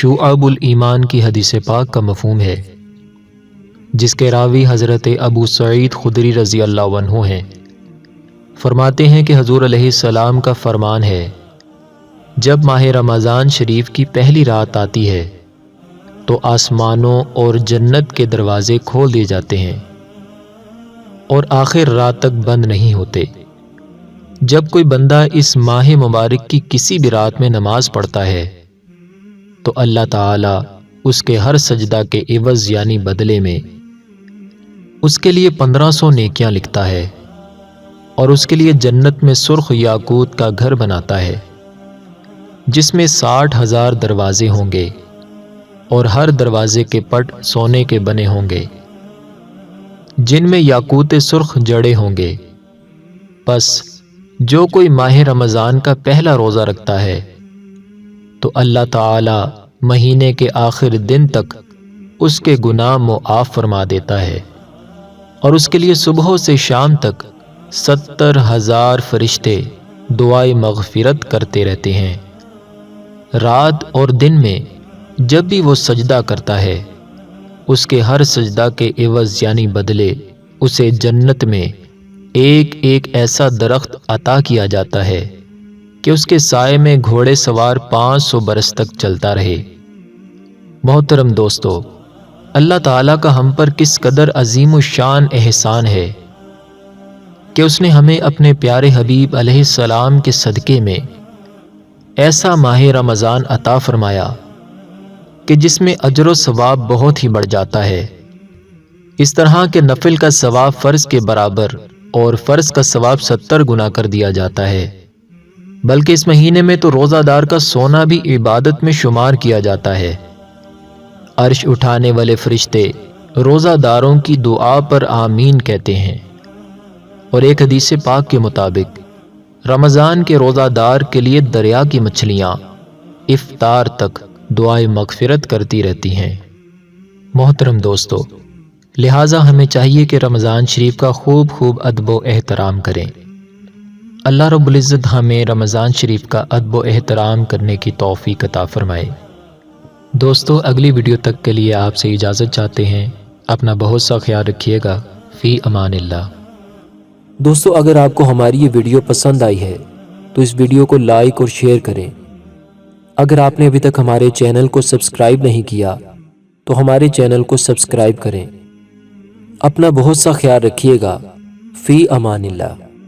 शुअबुल ईमान की हदीस पाक का मफहूम है, जिसके रावी हज़रत अबू सईद खुदरी रज़ी अल्लाह अन्हु हैं। फरमाते हैं कि हुज़ूर अलैहिस्सलाम का फरमान है, जब माह रमज़ान शरीफ की पहली रात आती है तो आसमानों और जन्नत के दरवाज़े खोल दिए जाते हैं और आखिर रात तक बंद नहीं होते। जब कोई बंदा इस माह मुबारक की किसी भी रात में नमाज पढ़ता है तो अल्लाह ताला उसके हर सजदा के इवज़ यानी बदले में उसके लिए 1500 नेकियां लिखता है और उसके लिए जन्नत में सुर्ख याकूत का घर बनाता है, जिसमें 60,000 दरवाजे होंगे और हर दरवाजे के पट सोने के बने होंगे, जिनमें याकूत सुर्ख जड़े होंगे। बस जो कोई माह रमज़ान का पहला रोज़ा रखता है तो अल्लाह ताला महीने के आखिर दिन तक उसके गुनाह मुआफ़ फरमा देता है और उसके लिए सुबह से शाम तक 70,000 फरिश्ते दुआए मग़फ़िरत करते रहते हैं। रात और दिन में जब भी वो सजदा करता है, उसके हर सजदा के एवज़ यानी बदले उसे जन्नत में एक एक ऐसा दरख्त अता किया जाता है कि उसके साए में घोड़े सवार 500 बरस तक चलता रहे। मोहतरम दोस्तों, अल्लाह ताला का हम पर किस कदर अजीम शान एहसान है कि उसने हमें अपने प्यारे हबीब अलैहिस्सलाम के सदक़े में ऐसा माह रमज़ान अता फरमाया कि जिसमें अजर व सवाब बहुत ही बढ़ जाता है। इस तरह के नफिल का सवाब फ़र्ज़ के बराबर और फ़र्ज़ का सवाब 70 गुना कर दिया जाता है। बल्कि इस महीने में तो रोज़ादार का सोना भी इबादत में शुमार किया जाता है। अर्श उठाने वाले फरिश्ते रोज़ादारों की दुआ पर आमीन कहते हैं और एक हदीस पाक के मुताबिक रमज़ान के रोज़ादार के लिए दरिया की मछलियाँ इफ्तार तक दुआए मग़फ़िरत करती रहती हैं। मोहतरम दोस्तों, लिहाजा हमें चाहिए कि रमज़ान शरीफ का खूब अदब व एहतराम करें। अल्लाह रब्बुल इज़्ज़त हमें रमज़ान शरीफ का अदब व एहतराम करने की तौफ़ीक़ अता फ़रमाए। दोस्तों, अगली वीडियो तक के लिए आपसे इजाज़त चाहते हैं। अपना बहुत सा ख्याल रखिएगा। फ़ी अमानिल्लाह। दोस्तों, अगर आपको हमारी ये वीडियो पसंद आई है तो इस वीडियो को लाइक और शेयर करें। अगर आपने अभी तक हमारे चैनल को सब्सक्राइब नहीं किया तो हमारे चैनल को सब्सक्राइब करें। अपना बहुत सा ख्याल रखिएगा। फ़ी अमानिल्लाह।